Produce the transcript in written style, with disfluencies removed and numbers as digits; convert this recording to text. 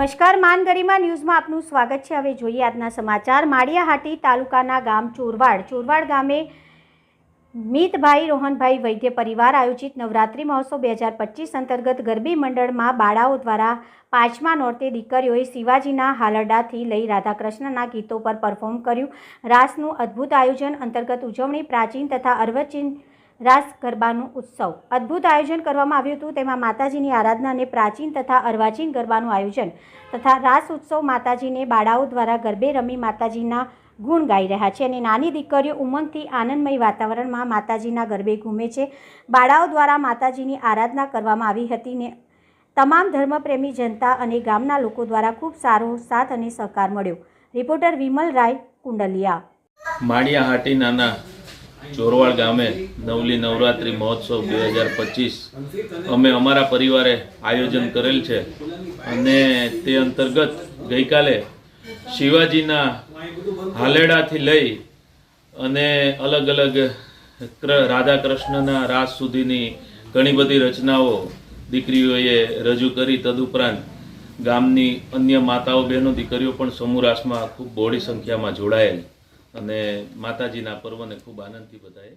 નમસ્કાર, માન ગરિમા ન્યૂઝમાં આપનું સ્વાગત છે। હવે જોઈએ આજના સમાચાર। માળિયાહાટી તાલુકાના ગામ ચોરવાડ ગામે મીતભાઈ રોહનભાઈ વૈદ્ય પરિવાર આયોજિત નવરાત્રિ મહોત્સવ 2025 અંતર્ગત ગરબી મંડળમાં બાળાઓ દ્વારા 5મા નોરતે દીકરીઓએ શિવાજીના હાલરડાથી લઈ રાધાકૃષ્ણના ગીતો પર પરફોર્મ કર્યું। રાસનું અદ્ભુત આયોજન અંતર્ગત ઉજવણી પ્રાચીન તથા અર્વાચીન રાસ ગરબાનું ઉત્સવ અદ્ભુત આયોજન કરવામાં આવ્યું હતું। તેમાં માતાજીની આરાધના અને પ્રાચીન તથા અર્વાચીન ગરબાનું આયોજન તથા રાસ ઉત્સવ માતાજીને બાળાઓ દ્વારા ગરબે રમી માતાજીના ગુણ ગાઈ રહ્યા છે અને નાની દીકરીઓ ઉમંગથી આનંદમય વાતાવરણમાં માતાજીના ગરબે ઘૂમે છે। બાળાઓ દ્વારા માતાજીની આરાધના કરવામાં આવી હતી ને તમામ ધર્મપ્રેમી જનતા અને ગામના લોકો દ્વારા ખૂબ સારો સાથ અને સહકાર મળ્યો। રિપોર્ટર વિમલ રાય કુંડલિયા। માળિયાહાટી નાના ચોરવાડ ગામે નવલી નવરાત્રિ મહોત્સવ 2025 અમે અમારા પરિવારે આયોજન કરેલ છે અને તે અંતર્ગત ગઈકાલે શિવાજીના હાલેડાથી લઈ અને અલગ અલગ રાધા કૃષ્ણના રાસ સુધીની ઘણી બધી રચનાઓ દીકરીઓએ રજૂ કરી। તદુપરાંત ગામની અન્ય માતાઓ બહેનો દીકરીઓ પણ સમૂહ રાસમાં ખૂબ બહોળી સંખ્યામાં જોડાયેલ અને માતાજીના પર્વને ખૂબ આનંદથી બધાએ